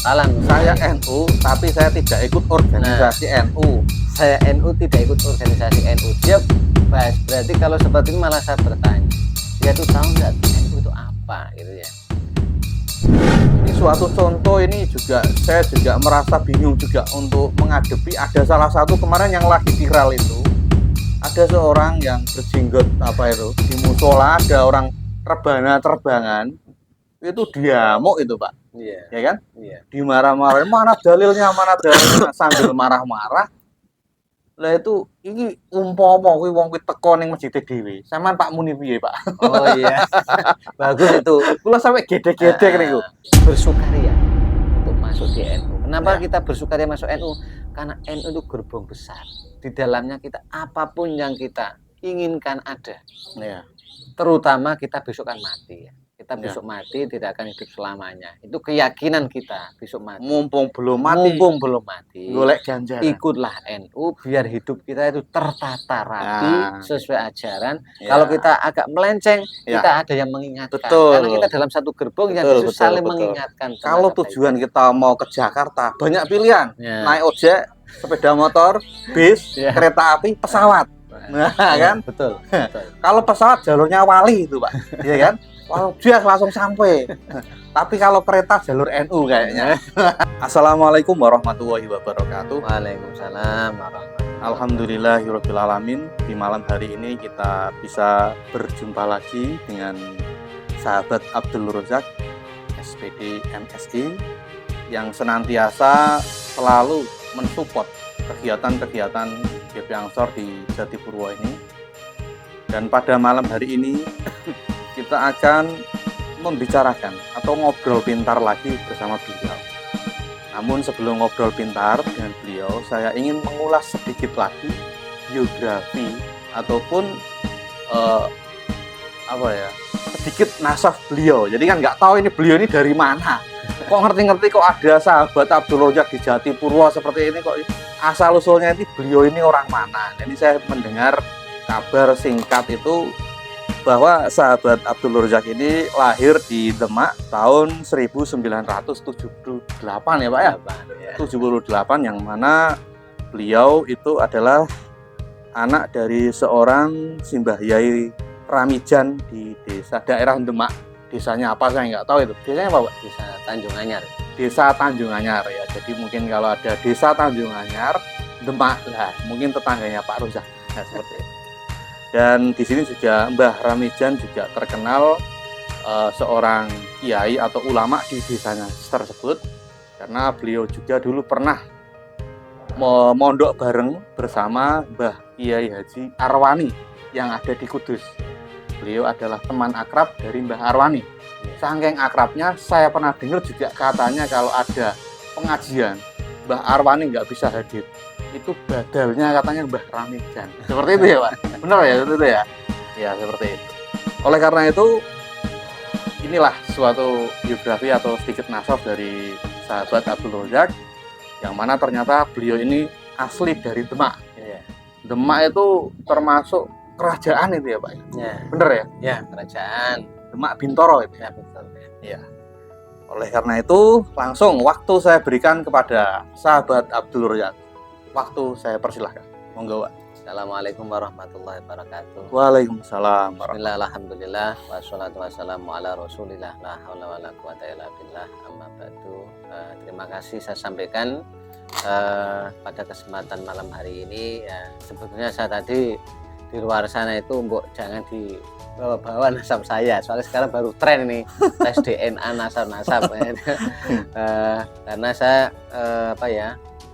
Salam. Saya NU, tapi saya tidak ikut organisasi NU. Saya NU tidak ikut organisasi NU. Dia bahas, berarti kalau seperti ini malah saya bertanya, dia tuh tahu nggak NU itu apa gitu ya. Ini suatu contoh, ini juga saya juga merasa bingung juga untuk menghadapi. Ada salah satu kemarin yang lagi viral itu, ada seorang yang berjenggot apa itu di musola, ada orang terbangan itu diamuk itu Pak, Iya. ya kan? Iya. Dimarah-marahin, mana dalilnya sambil marah-marah. Lah itu ini umpama kuwi wong kuwi teko ning masjid dhewe. Sampeyan Pak Muni piye, Pak? Oh iya. Bagus itu. Kula sampe gedhe-gedhe niku. Bersukaria untuk masuk di NU. Kenapa Ya. kita bersukaria masuk NU? Karena NU itu gerbong besar. Di dalamnya kita apapun yang kita inginkan ada. Ya. Terutama kita besok kan mati ya. Kita Ya. besok mati tidak akan hidup selamanya. Itu keyakinan kita besok mati. Mumpung belum mati, Mumpung belum mati, golek ganjaran. ikutlah NU biar hidup kita itu tertata rapi sesuai ajaran. Ya. Kalau kita agak melenceng, Ya. kita ada yang mengingatkan. Betul. Karena kita dalam satu gerbong yang Betul, justru saling mengingatkan. Kalau tujuan kita mau ke Jakarta, banyak pilihan. Ya. Naik ojek, sepeda motor, bis, Ya. kereta api, pesawat. Nah, kan? Betul. Kalau pesawat jalurnya wali itu, Pak. Iya kan? Langsung sampai. Tapi kalau kereta jalur NU kayaknya. Assalamualaikum warahmatullahi wabarakatuh. Waalaikumsalam warahmatullahi. Alhamdulillahirabbil alamin. Di malam hari ini kita bisa berjumpa lagi dengan sahabat Abdul Rozak SPD MSI yang senantiasa selalu mensupport kegiatan-kegiatan GP Ansor di Jatipurwo ini. Dan pada malam hari ini kita akan membicarakan atau ngobrol pintar lagi bersama beliau. Namun sebelum ngobrol pintar dengan beliau, saya ingin mengulas sedikit lagi biografi ataupun sedikit nasab beliau. Jadi kan nggak tahu ini beliau ini dari mana. Kok ngerti-ngerti kok ada sahabat Abdul Rozak di Jatipurwo seperti ini, kok asal usulnya ini beliau ini orang mana. Jadi saya mendengar kabar singkat itu bahwa sahabat Abdul Rozak ini lahir di Demak tahun 1978 ya Pak ya? 78, yang mana beliau itu adalah anak dari seorang Simbah Yai Ramijan di daerah Demak. Desanya apa saya nggak tahu itu. Desanya apa Pak? Desa Tanjung Anyar. Desa Tanjung Anyar ya. Jadi mungkin kalau ada Desa Tanjung Anyar, Demak lah, mungkin tetangganya Pak Rozak. Nah, seperti itu. Dan di sini juga Mbah Ramijan juga terkenal seorang kiai atau ulama di desanya tersebut, karena beliau juga dulu pernah mondok bareng bersama Mbah Kiai Haji Arwani yang ada di Kudus. Beliau adalah teman akrab dari Mbah Arwani. Saking akrabnya, saya pernah dengar juga katanya kalau ada pengajian Mbah Arwani nggak bisa hadir, itu badalnya katanya Mbah Ramijan. Seperti itu ya Pak? Benar ya? Seperti itu ya? Ya seperti itu. Oleh karena itu, inilah suatu biografi atau sedikit nasab dari sahabat Abdul Rozak, yang mana ternyata beliau ini asli dari Demak. Iya. Demak itu termasuk kerajaan itu ya Pak? Ya. Bener ya? Ya, kerajaan. Demak Bintoro itu. Ya, betul. Iya. Oleh karena itu, langsung waktu saya berikan kepada sahabat Abdul Rozak. Waktu saya persilahkan. Monggo Pak. Assalamualaikum warahmatullahi wabarakatuh. Waalaikumsalam. Bismillah, alhamdulillah, wassalatu wassalamu ala rasulillah, la haula wala quwata illa billah, amma ba'du. Terima kasih saya sampaikan pada kesempatan malam hari ini. Ya, sebetulnya saya tadi di luar sana itu jangan dibawa-bawa nasab saya, soalnya sekarang baru tren ini tes DNA nasab-nasab. Karena saya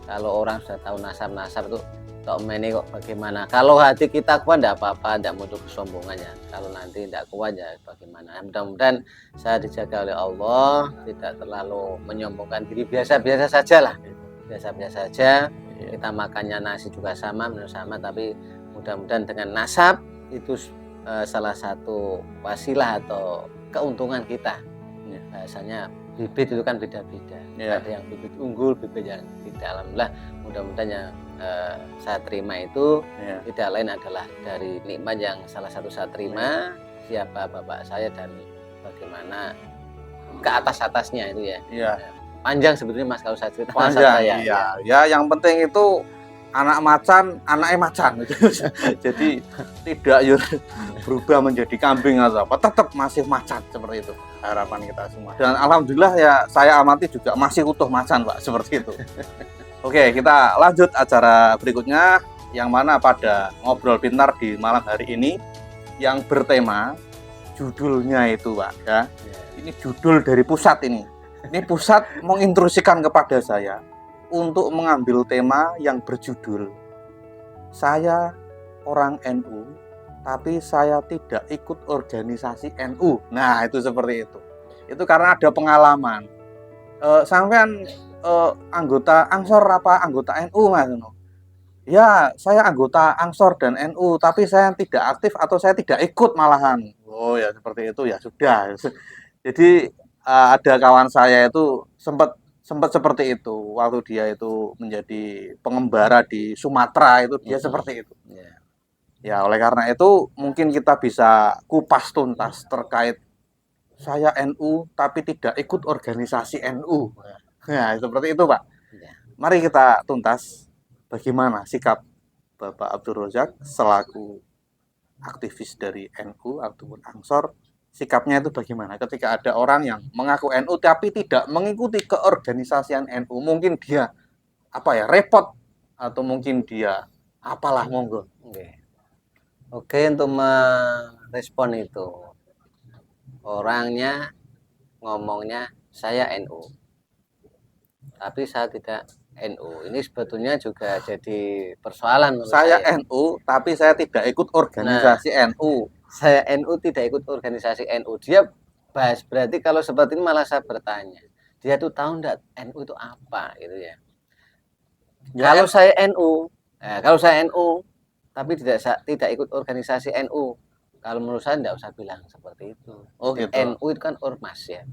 kalau orang sudah tahu nasab-nasab itu tok meni kok bagaimana. Kalau hati kita kuat tidak apa-apa, tidak muncul kesombongannya. Kalau nanti tidak kuat ya bagaimana. Mudah-mudahan saya dijaga oleh Allah, tidak terlalu menyombongkan diri, biasa-biasa saja lah. Biasa-biasa saja. Kita makannya nasi juga sama, minum sama, tapi mudah-mudahan dengan nasab itu salah satu wasilah atau keuntungan kita. Biasanya bibit itu kan beda-beda. Ada yang bibit unggul, bibit yang tidak. Alhamdulillah, mudah-mudahan yang saya terima itu tidak lain adalah dari nikmat yang salah satu saya terima, siapa bapak saya dan bagaimana ke atas-atasnya itu ya. Panjang sebetulnya Mas kalau saya cerita Panjang, saya. iya. Ya, yang penting itu anak macan, anaknya macan. Jadi tidak berubah menjadi kambing atau apa, tetap masih macan seperti itu harapan kita semua. Dan alhamdulillah ya saya amati juga masih utuh macan Pak, seperti itu. Oke, kita lanjut acara berikutnya yang mana pada ngobrol pintar di malam hari ini yang bertema judulnya itu Pak ya. Ini judul dari pusat ini. Ini pusat menginstruksikan kepada saya untuk mengambil tema yang berjudul saya orang NU tapi saya tidak ikut organisasi NU. Nah, itu seperti itu. Itu karena ada pengalaman. Sampean anggota Ansor apa anggota NU Mas? Ya, saya anggota Ansor dan NU, tapi saya tidak aktif atau saya tidak ikut malahan. Oh ya seperti itu ya sudah. Jadi ada kawan saya itu sempat seperti itu waktu dia itu menjadi pengembara di Sumatera itu dia seperti itu. Ya oleh karena itu mungkin kita bisa kupas tuntas terkait saya NU tapi tidak ikut organisasi NU. Nah seperti itu Pak. Mari kita tuntas bagaimana sikap Bapak Abdul Rozak selaku aktivis dari NU ataupun Ansor, sikapnya itu bagaimana ketika ada orang yang mengaku NU tapi tidak mengikuti keorganisasian NU, mungkin dia apa ya repot atau mungkin dia apalah monggo. Oke, untuk merespon itu orangnya ngomongnya saya NU tapi saya tidak NU. Ini sebetulnya juga jadi persoalan menurut Saya saya. NU tapi saya tidak ikut organisasi NU. Saya NU tidak ikut organisasi NU. Dia bahas berarti kalau seperti ini malah saya bertanya. Dia tuh tahu enggak NU itu apa gitu ya. Kalau saya NU, kalau saya NU tapi tidak ikut organisasi NU. Kalau menurut saya enggak usah bilang seperti itu. Oh gitu. NU itu kan ormas ya.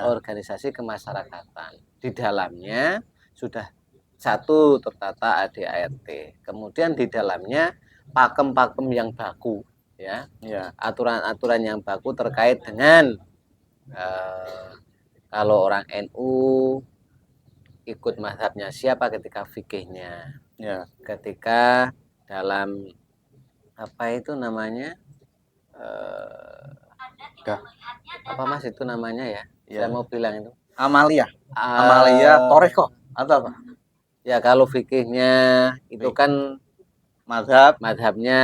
Organisasi kemasyarakatan. Di dalamnya sudah satu tertata ADART. Kemudian di dalamnya pakem-pakem yang baku ya. Aturan-aturan yang baku terkait dengan kalau orang NU ikut mazhabnya siapa ketika fikihnya. Ketika dalam apa itu namanya? Apa Mas itu namanya ya? Saya mau bilang itu. Amalia Toreko atau apa? Ya kalau fikihnya itu kan madhabnya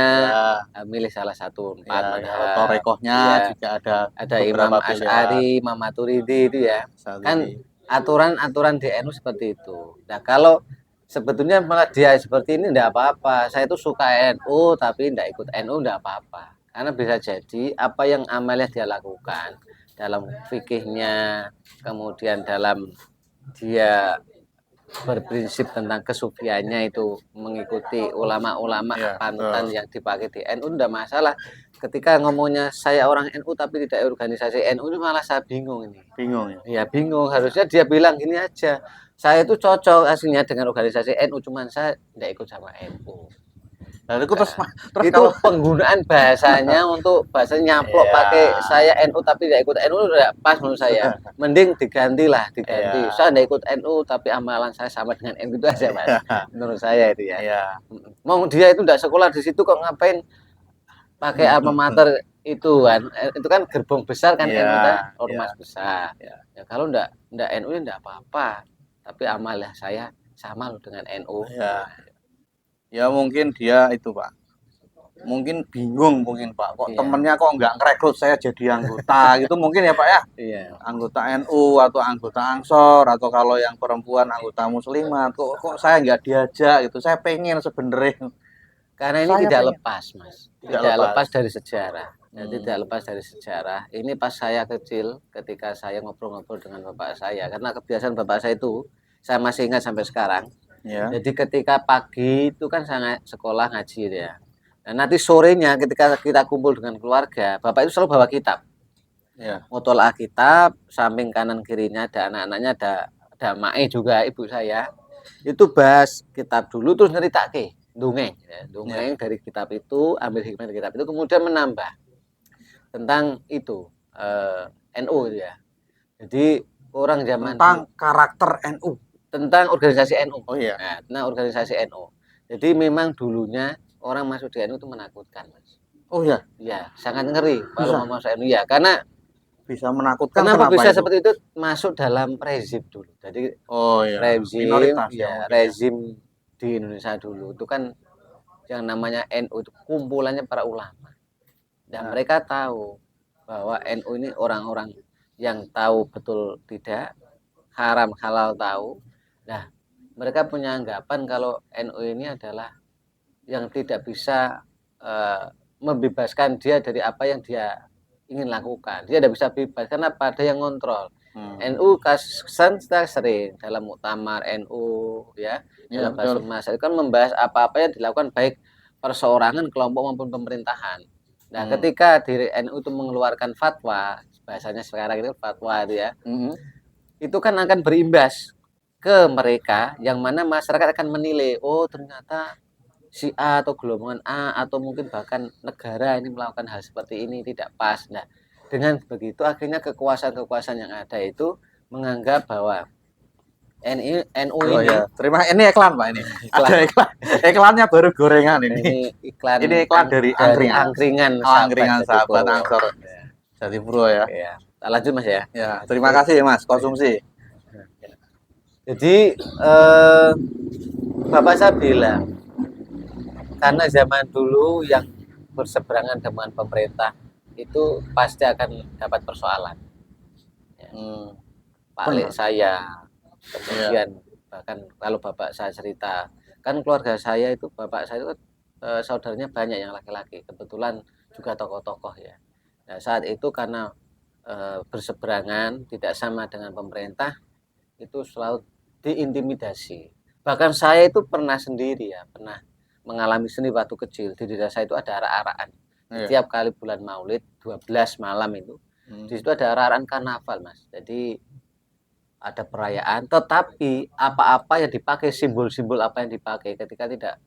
milih salah satu empat madhab. Torekohnya juga ada Imam Asy'ari, Imam Maturidi itu ya. Kan aturan-aturan di NU seperti itu. Nah kalau sebetulnya malah dia seperti ini enggak apa-apa. Saya itu suka NU tapi enggak ikut NU enggak apa-apa. Karena bisa jadi apa yang amalnya dia lakukan dalam fikihnya, kemudian dalam dia berprinsip tentang kesufiannya itu mengikuti ulama-ulama panutan yang dipakai di NU enggak masalah. Ketika ngomongnya saya orang NU tapi tidak organisasi NU ini malah saya bingung ini. Bingung ya? Ya bingung, harusnya dia bilang gini aja. Saya itu cocok aslinya dengan organisasi NU cuman saya tidak ikut sama NU. Nah, itu terus itu kalau penggunaan bahasanya untuk bahasa nyamplok pakai saya NU tapi tidak ikut NU udah pas menurut saya. Mending diganti. Saya tidak ikut NU tapi amalan saya sama dengan NU itu aja Mas. Menurut saya itu ya. Mau dia itu tidak sekolah di situ kok ngapain pakai alma mater itu kan? Itu kan gerbong besar kan NU kan ormas besar. Ya kalau tidak NU ya tidak apa-apa. Tapi amalah saya sama loh dengan NU. Ya mungkin dia itu Pak, mungkin bingung mungkin Pak, kok temennya kok nggak ngerekrut saya jadi anggota gitu mungkin ya Pak ya. Anggota NU atau anggota Ansor atau kalau yang perempuan anggota Muslimat kok saya nggak diajak gitu. Saya pengen sebenarnya. Karena ini tidak lepas Mas, tidak lepas dari sejarah. Tidak lepas dari sejarah. Ini pas saya kecil ketika saya ngobrol-ngobrol dengan bapak saya, karena kebiasaan bapak saya itu saya masih ingat sampai sekarang. Jadi ketika pagi itu kan saya sekolah ngaji ya. Dan nanti sorenya ketika kita kumpul dengan keluarga, bapak itu selalu bawa kitab. Mutola'ah kitab, samping kanan kirinya ada anak-anaknya, ada mae juga ibu saya. Itu bahas kitab dulu terus ngeritake dongeng, dongeng dari kitab itu, ambil hikmah dari kitab itu, kemudian menambah tentang itu NU ya. Jadi orang zaman tentang karakter NU. tentang organisasi NU. Oh iya. Nah, tentang organisasi NU. Jadi memang dulunya orang masuk di NU itu menakutkan, Mas. Oh iya. Ya, sangat ngeri kalau Bisa. mau masuk NU ya. Karena Bisa menakutkan kenapa kenapa bisa itu? seperti itu? Masuk dalam rezim dulu. Jadi Oh iya, rezim minoritas ya ya, mungkin ya. rezim di Indonesia dulu itu kan yang namanya NU itu kumpulannya para ulama. Dan Nah. mereka tahu bahwa NU ini orang-orang yang tahu betul tidak, haram halal tahu. Nah, mereka punya anggapan kalau NU ini adalah yang tidak bisa membebaskan dia dari apa yang dia ingin lakukan. Dia tidak bisa bebas karena pada yang ngontrol. NU kesan kita sering dalam muktamar NU ya, Ya, dalam bahasa masa kan membahas apa-apa yang dilakukan baik perseorangan, kelompok maupun pemerintahan. Nah, ketika diri NU itu mengeluarkan fatwa, bahasanya sekarang itu fatwa itu ya, itu kan akan berimbas ke mereka yang mana masyarakat akan menilai, oh ternyata si A atau golongan A atau mungkin bahkan negara ini melakukan hal seperti ini tidak pas. Nah, dengan begitu akhirnya kekuasaan-kekuasaan yang ada itu menganggap bahwa NU Oh ini ya, terima ini iklan Pak ini. iklan. Ada iklan. Iklannya baru gorengan ini. Ini iklan dari angkringan angkringan sahabat Jatipuro. Angsor Jatipuro ya. Ya. Kita lanjut Mas ya. Ya, terima kasih Mas, konsumsi. Jadi Bapak saya bilang karena zaman dulu yang berseberangan dengan pemerintah itu pasti akan dapat persoalan. Ya. Balik saya, kemudian bahkan kalau bapak saya cerita, kan keluarga saya itu bapak saya itu saudaranya banyak yang laki-laki, kebetulan juga tokoh-tokoh ya. Nah, saat itu karena berseberangan tidak sama dengan pemerintah itu selalu diintimidasi. Bahkan saya itu pernah sendiri ya, pernah mengalami sendiri waktu kecil. Di desa itu ada arak-arakan. Setiap kali bulan Maulid 12 malam itu di situ ada arak-arakan karnaval, Mas. Jadi ada perayaan, tetapi apa-apa yang dipakai, simbol-simbol apa yang dipakai ketika tidak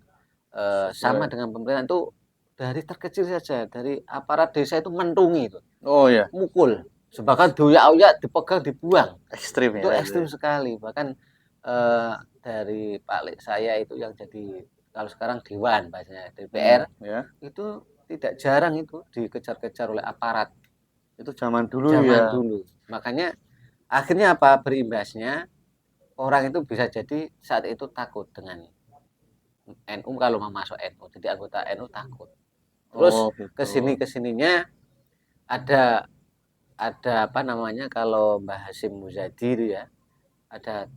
sama dengan pemerintah itu dari terkecil saja, dari aparat desa itu mentungi itu. Oh ya. Mukul. Bahkan doyak-oyak dipegang dibuang. Ekstrim itu ya. ekstrim sekali. Bahkan dari Pak Lek saya itu yang jadi kalau sekarang Dewan bahasanya DPR itu tidak jarang itu dikejar-kejar oleh aparat. Itu zaman dulu zaman dulu. Makanya akhirnya apa berimbasnya orang itu bisa jadi saat itu takut dengan NU kalau mau masuk NU. Jadi anggota NU takut. Terus kesininya ada apa namanya kalau Mbah Hasyim Muzadi ya ada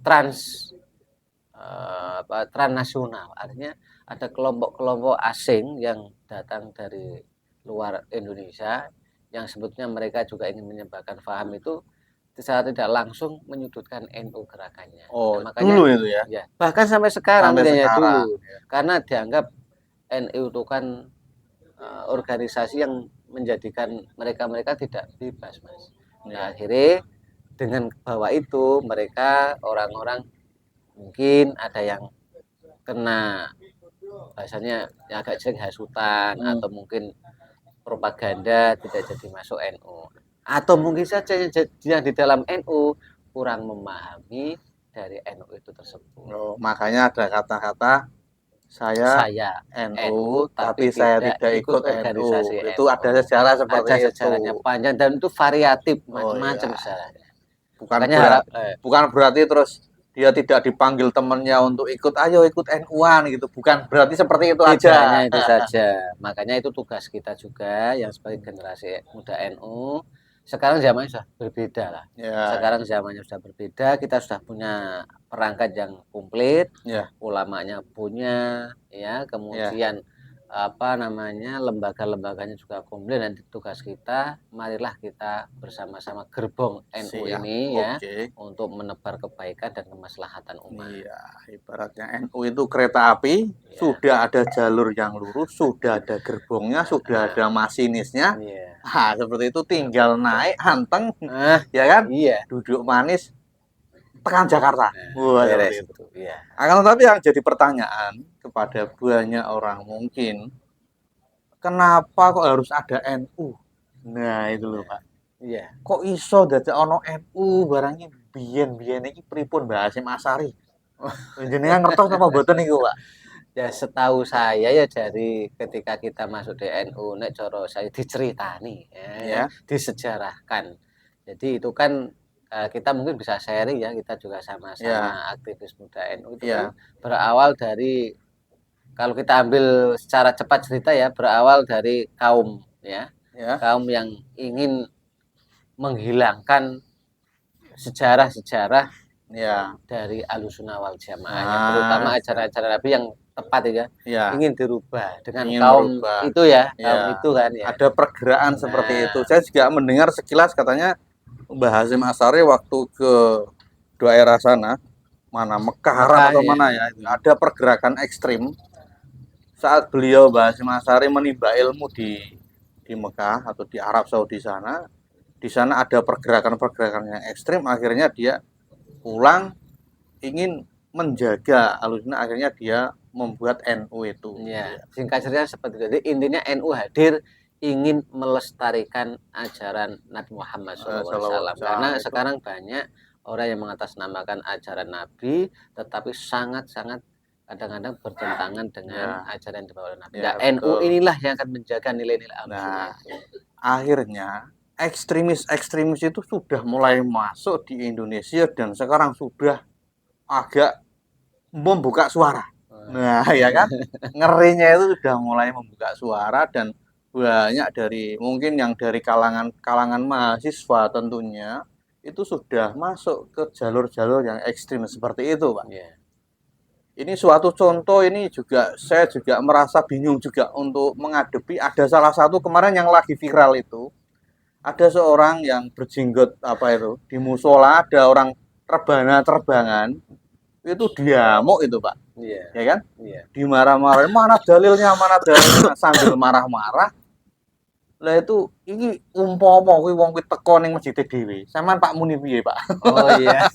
transnasional, artinya ada kelompok-kelompok asing yang datang dari luar Indonesia yang sebetulnya mereka juga ingin menyebarkan paham itu secara tidak langsung menyudutkan NU gerakannya. Oh, nah, makanya dulu itu ya? Ya, bahkan sampai sekarang dulu karena dianggap NU itu kan organisasi yang menjadikan mereka tidak bebas, Mas. Nah, akhirnya dengan bahwa itu mereka orang-orang mungkin ada yang kena bahasanya yang agak sering hasutan atau mungkin propaganda tidak jadi masuk NU atau mungkin saja yang di dalam NU kurang memahami dari NU itu tersebut. Makanya ada kata-kata saya NU tapi saya tidak ikut organisasi NU. Itu ada sejarah seperti itu. Ada sejarahnya panjang dan itu variatif macam-macam sejarahnya. Bukan berarti terus dia tidak dipanggil temannya untuk ikut, ayo ikut NU-an gitu. Bukan berarti seperti itu aja. Hanya itu saja. Makanya itu tugas kita juga yang sebagai generasi muda NU. Sekarang zamannya sudah berbeda lah. Sekarang zamannya sudah berbeda. Kita sudah punya perangkat yang komplit. Ulamanya punya, ya. Kemudian apa namanya lembaga-lembaganya juga komplit dan tugas kita marilah kita bersama-sama gerbong NU ini ya untuk menebar kebaikan dan kemaslahatan umat. Iya, ibaratnya NU itu kereta api sudah ada jalur yang lurus, sudah ada gerbongnya, sudah ada masinisnya. Nah, seperti itu tinggal naik hanteng ya kan? Duduk manis tekan Jakarta. Seperti itu. Akan tetapi yang jadi pertanyaan kepada banyak orang mungkin, kenapa kok harus ada NU? Nah, itu loh Pak. Kok iso dadi ono NU barang ini? biyen iki pripun Mbah Hasyim Asy'ari? Jenengan ngertos napa mboten niku, Pak? Ya setahu saya ya dari ketika kita masuk di NU, nek cara saya diceritani ya, Ya, disejarahkan. Jadi itu kan kita mungkin bisa sharing ya, kita juga ya, sama-sama aktivis muda NU itu kan ya, berawal dari kalau kita ambil secara cepat cerita ya, berawal dari kaum ya, ya, kaum yang ingin menghilangkan sejarah-sejarah ya. dari Ahlussunnah wal Jamaah yang Ah, terutama siap. ajaran-ajaran Nabi yang tepat ya, Ya, ingin dirubah dengan ingin kaum merubah. itu ya, kaum Ya, itu kan ya. ada pergerakan seperti itu. Nah, Saya juga mendengar sekilas katanya Mbah Hasyim Asy'ari waktu ke daerah sana, mana Mekah Arab Mekah atau ya. mana ya, ada pergerakan ekstrim saat beliau Mbah Hasyim Asy'ari menimba ilmu di Mekah atau di Arab Saudi sana. Di sana ada pergerakan-pergerakan yang ekstrim, akhirnya dia pulang ingin menjaga Ahlussunnah, akhirnya dia membuat NU itu. Ya, Ya. singkat cerita seperti itu. Jadi intinya NU hadir ingin melestarikan ajaran Nabi Muhammad Sallallahu SAW. alaihi Karena wasallam itu. sekarang banyak orang yang mengatasnamakan ajaran Nabi, tetapi sangat-sangat kadang-kadang bertentangan dengan Ya, ajaran yang dibawa oleh Nabi. Nah, ya NU betul. inilah yang akan menjaga nilai-nilai Ahlussunnah Nah, itu. akhirnya ekstremis-ekstremis itu sudah mulai masuk di Indonesia dan sekarang sudah agak membuka suara. Nah, ya kan? Ngerinya itu sudah mulai membuka suara dan banyak dari mungkin yang dari kalangan mahasiswa tentunya itu sudah masuk ke jalur-jalur yang ekstrim seperti itu, Pak. Ya. Ini suatu contoh, ini juga saya juga merasa bingung juga untuk menghadapi. Ada salah satu kemarin yang lagi viral itu, ada seorang yang berjenggot apa itu di musola, ada orang rebana terbangan itu diamuk itu Pak, Iya, ya kan? iya. Dimarah-marahin, mana dalilnya sambil marah-marah. Lah itu ini umpama kuwi wong kuwi teko ning masjid dhewe. Sampeyan Pak muni piye, Pak? Oh iya,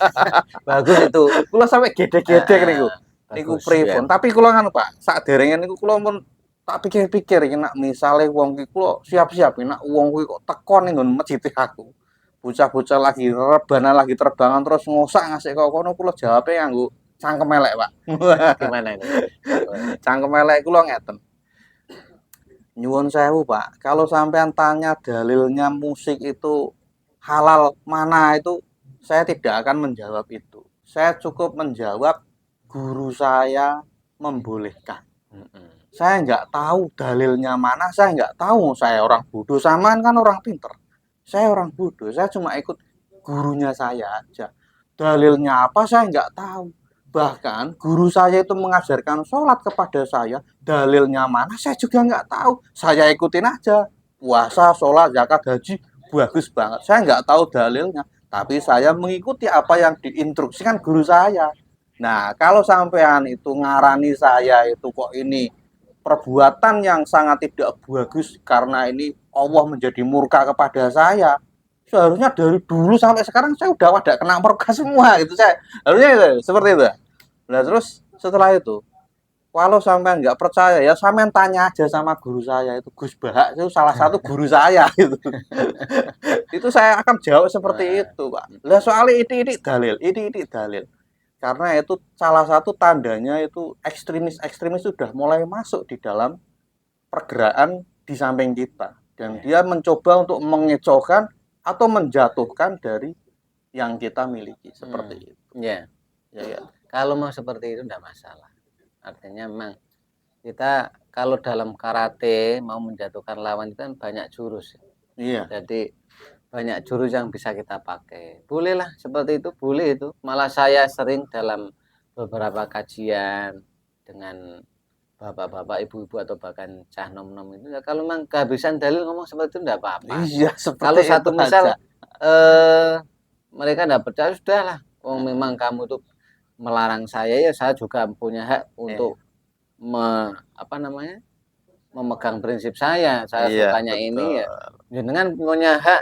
bagus itu. Kula sampe gedhe-gedhe niku. Niku Bagus ya. pripun? Tapi kula nganu Pak, sakderenge niku kula pun tak pikir-pikir iki nek misale wong ki kula siap-siap nek wong kuwi kok teko ning nggon masjid aku. Bocah-bocah lagi rebana lagi terbangan terus ngosak ngasih kok kono kula jawabe nganggo cangkem elek, Pak. Gimana ini? Cangkem elek kula ngeten. Nyuwun sewu, Pak. Kalau sampean tanya dalilnya musik itu halal mana itu, saya tidak akan menjawab itu. Saya cukup menjawab guru saya membolehkan. Saya nggak tahu dalilnya mana, saya nggak tahu. Saya orang bodoh, samaan kan orang pinter. Saya orang bodoh, saya cuma ikut gurunya saya aja. Dalilnya apa saya nggak tahu. Bahkan guru saya itu mengajarkan sholat kepada saya, dalilnya mana saya juga nggak tahu. Saya ikutin aja. Puasa, sholat, zakat, haji, bagus banget. Saya nggak tahu dalilnya, tapi saya mengikuti apa yang diinstruksikan guru saya. Nah, kalau sampean itu ngarani saya itu kok ini perbuatan yang sangat tidak bagus karena ini Allah menjadi murka kepada saya. Seharusnya dari dulu sampai sekarang saya udah ada kena murka semua gitu saya. Harusnya itu, seperti itu. Nah terus setelah itu, kalau sampean nggak percaya ya sampean tanya aja sama guru saya itu Gus Bahak itu salah satu guru saya gitu. Itu saya akan jawab seperti Nah, itu Pak. Lah soalnya ini dalil, ini dalil. Karena itu salah satu tandanya itu ekstremis-ekstremis sudah mulai masuk di dalam pergerakan di samping kita dan dia mencoba untuk mengecaukan atau menjatuhkan dari yang kita miliki seperti itu. ya. Ya, ya. Kalau mau seperti itu enggak masalah. Artinya memang kita kalau dalam karate mau menjatuhkan lawan itu kan banyak jurus. Iya. Jadi banyak jurus yang bisa kita pakai. Bolehlah seperti itu, boleh itu. Malah saya sering dalam beberapa kajian dengan bapak-bapak, ibu-ibu atau bahkan cah nom-nom itu ya kalau memang kehabisan dalil ngomong seperti itu enggak apa-apa. Iya, seperti Kalau itu satu misal aja. mereka enggak percaya sudahlah. Oh memang kamu tuh melarang saya ya saya juga punya hak untuk apa namanya? Memegang prinsip saya. Saya Iya, sukanya ini ya. betul. Jenengan punya hak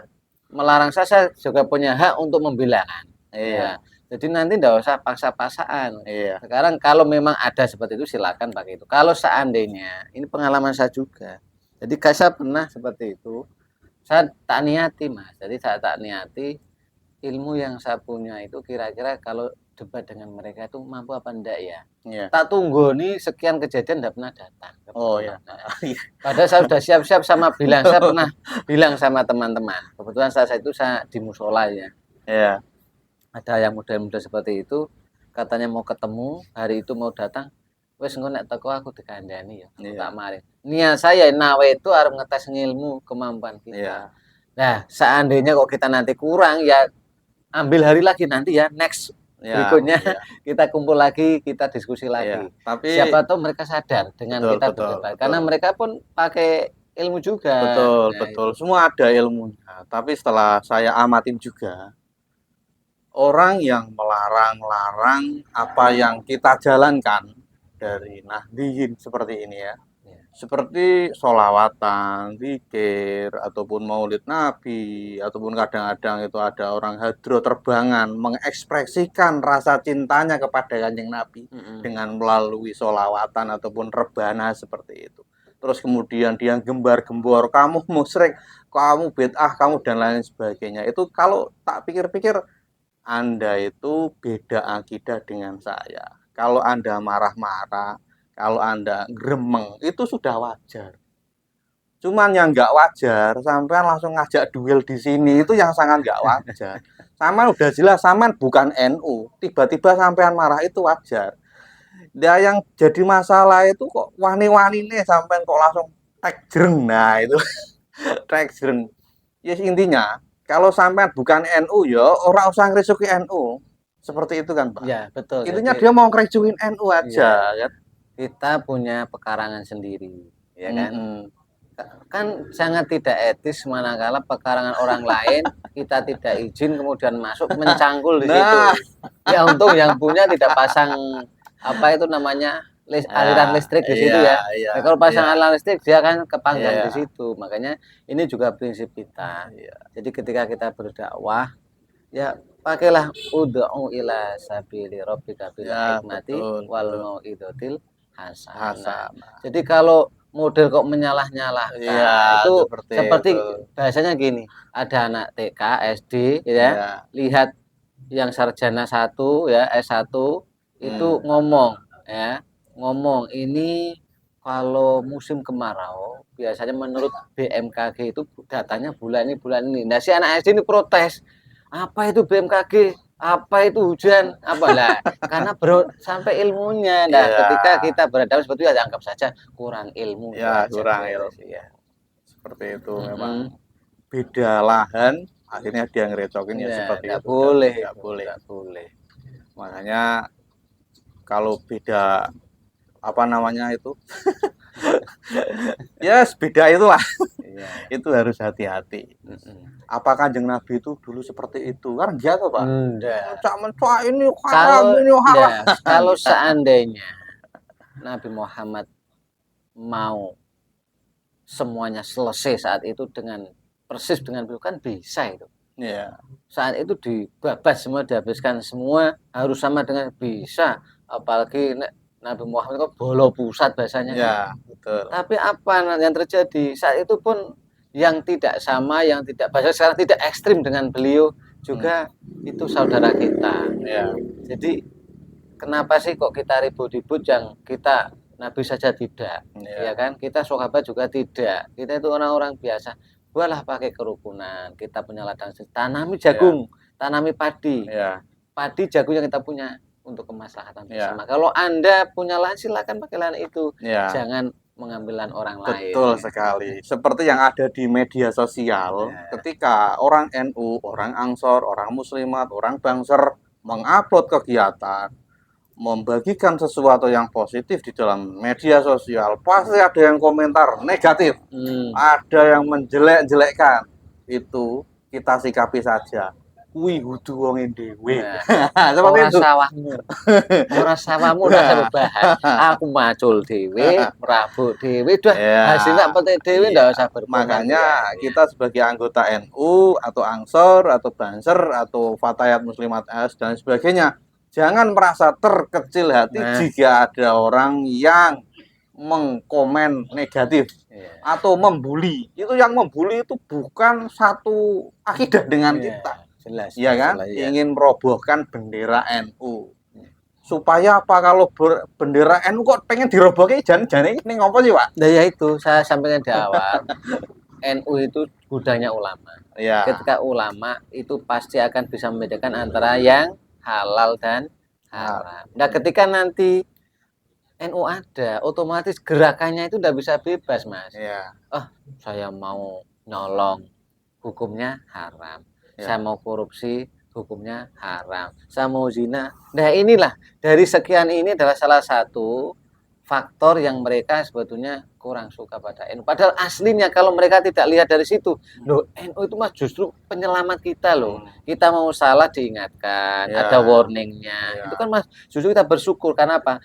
melarang saya juga punya hak untuk membela kan. Ya. Iya, Jadi nanti enggak usah paksa-paksaan. iya. Sekarang kalau memang ada seperti itu silakan pakai itu. Kalau seandainya ini pengalaman saya juga. Jadi saya pernah seperti itu. Saya tak niati Mas. Jadi saya tak niati ilmu yang saya punya itu kira-kira kalau debat dengan mereka itu mampu apa enggak ya? Iya. Tak tunggu nih sekian kejadian enggak pernah datang. Oh ya. Nah, padahal saya sudah siap-siap sama bilang, saya pernah bilang sama teman-teman. Kebetulan saat itu saya di musola ya. Iya. Ada yang muda-muda seperti itu, katanya mau ketemu, hari itu mau datang. Wes engko nek teko aku dikandani ya. Iya. Tak mari. Niat saya nawe itu arep ngetes ilmu kemampuan kita. Iya. Nah, seandainya kok kita nanti kurang ya ambil hari lagi nanti ya next Ya, berikutnya iya. kita kumpul lagi, kita diskusi lagi. Iya. Tapi Siapa tahu mereka sadar dengan betul, kita betul, berdebat betul. karena mereka pun pakai ilmu juga. Betul, Nah, betul. Semua ada ilmunya. Tapi setelah saya amatin juga, orang yang melarang-larang apa yang kita jalankan dari Nahdiyin seperti ini ya. Ya. Seperti sholawatan, zikir, ataupun maulid Nabi, ataupun kadang-kadang itu ada orang hadro terbangan mengekspresikan rasa cintanya kepada Kanjeng Nabi dengan melalui sholawatan ataupun rebana seperti itu. Terus kemudian dia gembar-gembor, kamu musyrik, kamu bid'ah, kamu dan lain sebagainya. Itu kalau tak pikir-pikir, Anda itu beda akidah dengan saya. Kalau Anda marah-marah, kalau Anda gremeng, itu sudah wajar. Cuman yang nggak wajar, sampean langsung ngajak duel di sini, itu yang sangat nggak wajar. Sampean udah jelas, sampean bukan NU. Tiba-tiba sampean marah, itu wajar. Dia yang jadi masalah itu kok wani-wani nih, sampean kok langsung tek jreng. Nah, itu tek jreng. Ya intinya, kalau sampean bukan NU, ya orang usah ngresuki NU. Seperti itu kan, Pak? Ya, betul. Intinya Jadi, dia mau ngrejuin NU aja, iya. kan? Kita punya pekarangan sendiri, ya kan? Mm-mm. Kan sangat tidak etis manakala pekarangan orang lain kita tidak izin kemudian masuk mencangkul di situ. Nah, Ya untung yang punya tidak pasang apa itu namanya aliran listrik di situ ya. iya, Nah, kalau pasang iya, aliran listrik dia kan kepanggang iya, di situ. Makanya ini juga prinsip kita. iya, Jadi ketika kita berdakwah ya pakailah ud'u ila sabili rabbika bil ya, hikmati betul, wal betul. mau'izatil hasanah. Hasanah. Jadi kalau model kok menyalah-nyalahkan Iya, itu seperti seperti itu. bahasanya gini, ada anak TK, SD ya, Iya. lihat yang sarjana 1 ya, S1 itu ngomong ya, ngomong ini kalau musim kemarau biasanya menurut BMKG itu datanya bulan ini. Nah, si anak SD ini protes. Apa itu BMKG? Apa itu hujan? Apalah? Karena sampai ilmunya. Nah, Iya. ketika kita berhadapan seperti itu ya anggap saja kurang ilmu. Ya, itu aja, kurang beres, ilmu. ya. Seperti itu memang beda lahan, akhirnya dia ngerecokin ya Ya, seperti nggak itu. boleh, Nggak boleh. nggak boleh. Makanya kalau beda apa namanya itu? Ya, yes, beda itulah. Iya. Itu harus hati-hati. Apakah Kanjeng Nabi itu dulu seperti itu? Kan dia tuh, Pak. Enggak. Cak ini haram, Kalau ini haram. ya, kalau seandainya Nabi Muhammad mau semuanya selesai saat itu dengan persis dengan beliau kan bisa itu. Iya. Saat itu dibabas semua, dihabiskan semua harus sama dengan bisa. Apalagi Nabi Muhammad kok bolo pusat bahasanya. Ya, betul. Tapi apa yang terjadi saat itu pun yang tidak sama, yang tidak bahasa sekarang tidak ekstrim dengan beliau juga itu saudara kita. Ya. Jadi kenapa sih kok kita ribut-ribut yang kita Nabi saja tidak, ya kan? Kita sahabat juga tidak. Kita itu orang-orang biasa. Buatlah pakai kerukunan. Kita punya ladang, tanami jagung, tanami padi. Padi jagung yang kita punya untuk kemaslahatan bersama. Kalau Anda punya lahan silakan pakai lahan itu. Jangan mengambil lahan orang lain. Betul sekali. Seperti yang ada di media sosial, ketika orang NU, orang Ansor, orang Muslimat, orang Bangser mengupload kegiatan, membagikan sesuatu yang positif di dalam media sosial, pasti ada yang komentar negatif, ada yang menjelek-jelekkan. Itu kita sikapi saja. Kuwi kudu wong dhewe. Seperti itu. Ora sawahmu ora saya bahas. Aku macul dhewe, merabuk dhewe, dah hasilnya petik dhewe ndak usah berkomentar. Makanya kita sebagai anggota NU atau Ansor atau Banser atau Fatayat Muslimat S dan sebagainya, jangan merasa terkecil hati jika ada orang yang mengkomen negatif atau membuli. Itu yang membuli itu bukan satu akidah dengan kita. Jelas. Iya kan? Jelas, ya. Ingin merobohkan bendera NU. Supaya apa, kalau bendera NU kok pengen dirobohke jane ini ngopo sih, Pak? Nah, ya itu saya sampaikan di awal. NU itu gudangnya ulama. Iya. Ketika ulama itu pasti akan bisa membedakan antara yang halal dan haram. Nah, ketika nanti NU ada, otomatis gerakannya itu udah bisa bebas, Mas. Iya. Saya mau nyolong, hukumnya haram. Ya. Saya mau korupsi, hukumnya haram. Saya mau zina. Nah, inilah dari sekian ini adalah salah satu faktor yang mereka sebetulnya kurang suka pada NU. Padahal aslinya kalau mereka tidak lihat dari situ, loh NU itu Mas justru penyelamat kita loh. Kita mau salah diingatkan, Ya. ada warningnya. Ya. Itu kan Mas justru kita bersyukur karena apa?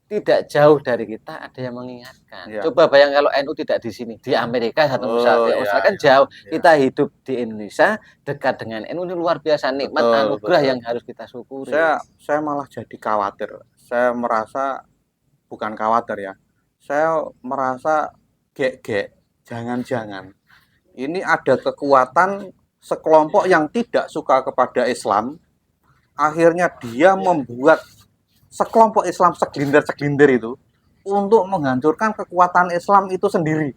Tidak jauh dari kita ada yang mengingatkan. Ya. Coba bayang kalau NU tidak di sini, di Amerika satu misal, di ya, Australia kan ya. jauh. Ya. Kita hidup di Indonesia dekat dengan NU, ini luar biasa nikmat anugerah yang harus kita syukuri. Saya malah jadi khawatir. Saya merasa bukan khawatir ya. Saya merasa jangan-jangan ini ada kekuatan sekelompok yang tidak suka kepada Islam, akhirnya dia membuat sekelompok Islam segelintir itu untuk menghancurkan kekuatan Islam itu sendiri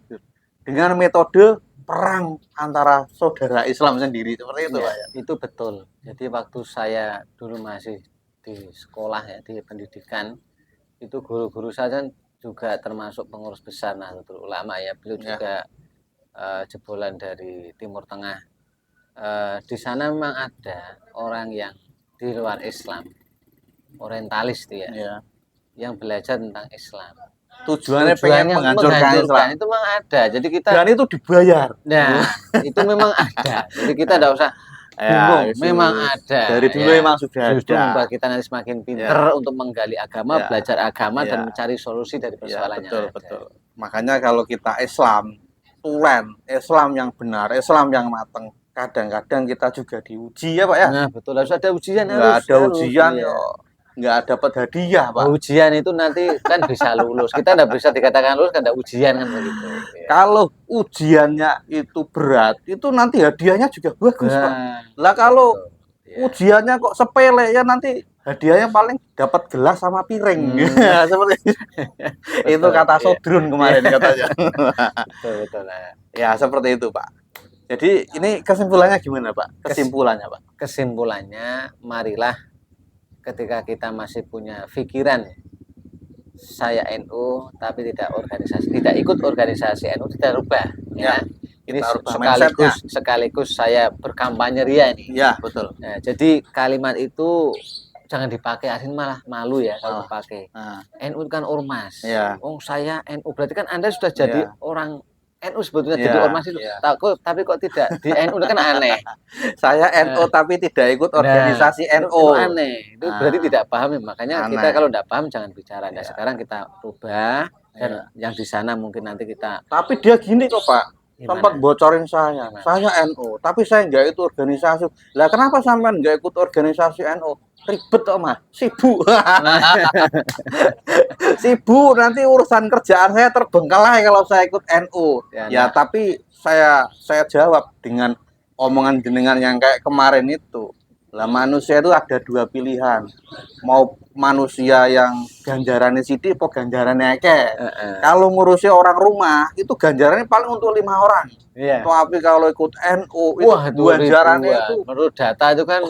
dengan metode perang antara saudara Islam sendiri, seperti itu, Pak. Ya, itu betul. Jadi waktu saya dulu masih di sekolah ya, di pendidikan, itu guru-guru saya juga termasuk pengurus besar Nahdlatul Ulama ya. Beliau juga jebolan dari Timur Tengah. Di sana memang ada orang yang di luar Islam, orientalis dia, yang belajar tentang Islam. Tujuannya pengen menghancurkan Islam. Itu memang ada. Jadi kita dan itu dibayar. Nah, itu memang ada. Jadi kita tidak usah bingung, memang ada. Dari dulu memang sudah justru ada. membuat kita nanti semakin pintar untuk menggali agama, belajar agama dan mencari solusi dari persoalannya. Betul. Makanya kalau kita Islam tulen, Islam yang benar, Islam yang matang, kadang-kadang kita juga diuji ya, Pak ya. Nah, betul, harus ada ujian. Nggak ada ujian nggak dapat hadiah, Pak. Ujian itu nanti kan bisa lulus. Kita nggak bisa dikatakan lulus kan ada ujian kan begitu. Kalau ujiannya itu berat, itu nanti hadiahnya juga bagus, Pak. Lah kalau ujiannya kok sepele ya nanti hadiahnya paling dapat gelas sama piring. Seperti itu kata Sodrun kemarin katanya. Betul. Ya, seperti itu, Pak. Jadi ini kesimpulannya gimana, Pak? Kesimpulannya marilah ketika kita masih punya pikiran saya NU tapi tidak ikut organisasi NU, tidak rubah ya. Ini sekaligus saya berkampanye ria ini. Ya, betul. Nah, jadi kalimat itu jangan dipakai, asin malah malu ya kalau dipakai. NU kan ormas. Saya NU, berarti kan Anda sudah jadi orang NU sebetulnya, jadi ormas itu. Tapi kok tidak di NU, kan aneh. Saya NU tapi tidak ikut organisasi NU. Itu aneh. Itu berarti tidak paham ya. Makanya kita kalau tidak paham jangan bicara. Nah, sekarang kita rubah dan yang di sana mungkin nanti kita. Tapi dia gini kok, Pak. Sempat bocorin saya NU, tapi saya nggak ikut organisasi. Lah kenapa sampean nggak ikut organisasi NU? Ribet kok, Mas. Sibuk. Sibuk, nanti urusan kerjaan saya terbengkalai kalau saya ikut NU. Tapi saya jawab dengan omongan jenengan yang kayak kemarin itu. Lah manusia itu ada dua pilihan. Mau manusia yang ganjarannya sidik atau ganjarannya akeh. Kalau ngurusi orang rumah itu ganjarannya paling untuk 5 orang. Tapi kalau ikut NU itu ganjarannya itu menurut data itu kan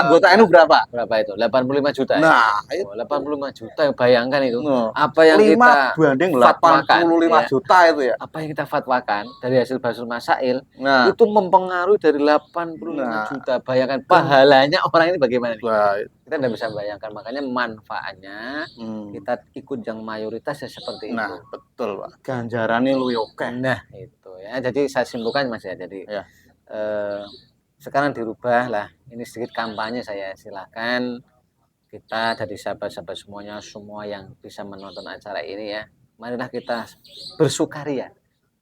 anggota NU berapa? Berapa itu? 85 juta. Nah, itu 85 juta, bayangkan itu. Apa yang 5 kita banding 85 juta itu ya. Apa yang kita fatwakan dari hasil Basul Masail itu mempengaruhi dari 85 juta. Bayangkan pahalanya orang ini bagaimana nih? Kita tidak bisa bayangkan, makanya manfaatnya kita ikut yang mayoritas ya seperti itu. Nah, betul, Pak. Ganjarannya lu oke. Nah, itu ya. Jadi saya simpulkan Mas ya. Jadi sekarang dirubah lah. Ini sedikit kampanye saya, silakan kita dari sahabat-sahabat semuanya, semua yang bisa menonton acara ini ya. Marilah kita bersukaria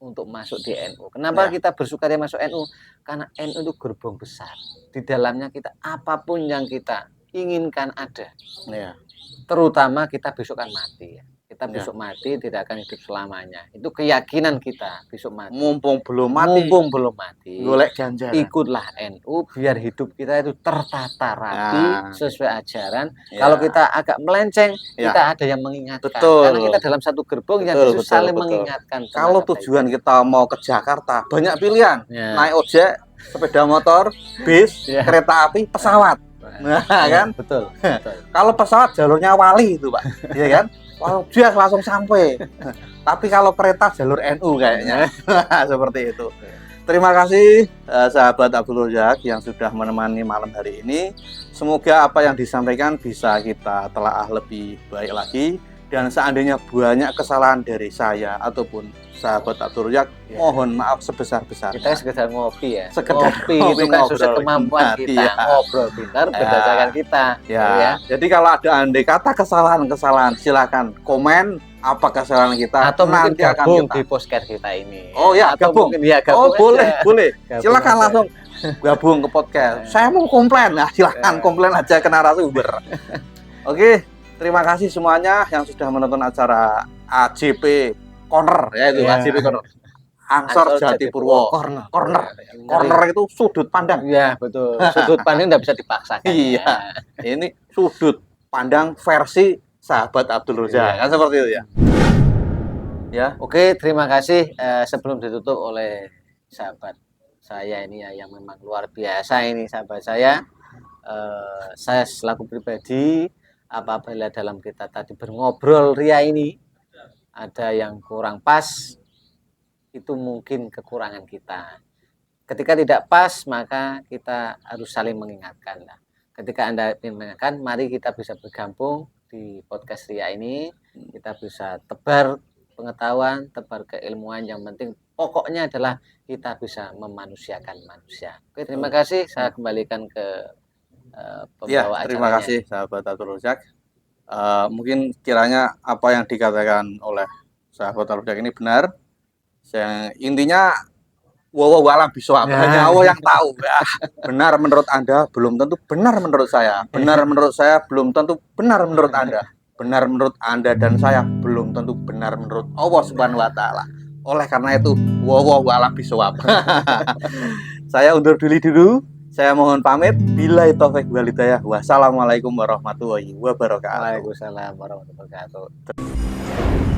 untuk masuk di NU. Kenapa kita bersukaria masuk NU? Karena NU itu gerbong besar. Di dalamnya kita apapun yang kita inginkan ada. Terutama kita besok kan mati ya. Kita Ya. besok mati tidak akan hidup selamanya. Itu keyakinan kita besok mati. Mumpung belum mati, Mumpung belum mati, golek ganjaran. ikutlah NU biar hidup kita itu tertata rapi Nah. sesuai ajaran. Ya. Kalau kita agak melenceng, Ya. kita ada yang mengingatkan. Betul. Karena kita dalam satu gerbong yang Betul, justru betul, saling betul. mengingatkan. tentang Kalau kebaikan. tujuan kita mau ke Jakarta, banyak pilihan. Ya. Naik ojek, sepeda motor, bis, Ya. kereta api, pesawat. Nah, Ya, kan? betul, betul. Kalau pesawat jalurnya Wali itu, Pak. Iya kan? Langsung sampai. Tapi kalau kereta jalur NU kayaknya. Seperti itu. Terima kasih sahabat Abdul Razak yang sudah menemani malam hari ini. Semoga apa yang disampaikan bisa kita telaah lebih baik lagi. Dan seandainya banyak kesalahan dari saya ataupun sahabat Abdul Razak, Ya. mohon maaf sebesar-besarnya. Kita sekedar ngopi ya. Sekedar ngopi ngopi, itu kan ngobrol. sesuai kemampuan Nah, kita. iya. Ngobrol pintar berdasarkan kita. Ya. Jadi kalau ada andai kata kesalahan-kesalahan, silakan komen apa kesalahan kita. Atau mungkin nanti akan gabung kita. di podcast kita ini. Oh ya, Atau gabung. mungkin, ya, Oh gabung boleh, aja. boleh. Gabung Silakan aja. langsung gabung ke podcast. Saya mau komplain. Nah, silakan komplain aja ke narasumber. Oke, terima kasih semuanya yang sudah menonton acara AJP Corner, ya itu Ya. AJP Corner. Ansor Jatipurwo. Corner. Corner. Ngeri. Corner itu sudut pandang. Iya, betul. Sudut pandang nggak bisa dipaksakan. Iya. Ini sudut pandang versi sahabat Abdul Razak. Iya. Kan seperti itu ya. Ya, Oke, terima kasih. Sebelum ditutup oleh sahabat saya ini ya, yang memang luar biasa ini sahabat saya. Saya selaku pribadi, apabila dalam kita tadi berngobrol ria ini ada yang kurang pas, itu mungkin kekurangan kita. Ketika tidak pas, maka kita harus saling mengingatkan. Nah, ketika Anda ingin mengingatkan, mari kita bisa bergabung di podcast ria ini. Kita bisa tebar pengetahuan, tebar keilmuan. Yang penting pokoknya adalah kita bisa memanusiakan manusia. Oke, terima kasih. Saya kembalikan ke ya, pembawa terima acaranya. kasih sahabat Abdul Razak. Mungkin kiranya apa yang dikatakan oleh sahabat Abdul Razak ini benar. Intinya walau alam bisawab, hanya Allah yang tahu. Ya, benar menurut Anda belum tentu benar menurut saya. Benar menurut saya belum tentu benar menurut Anda. Benar menurut Anda dan saya belum tentu benar menurut Allah Subhanahu wa taala. Oleh karena itu, walau alam bisawab. Saya undur dulu. Saya mohon pamit. Billahi taufik wal hidayah. Wassalamualaikum warahmatullahi wabarakatuh. Waalaikumsalam warahmatullahi wabarakatuh.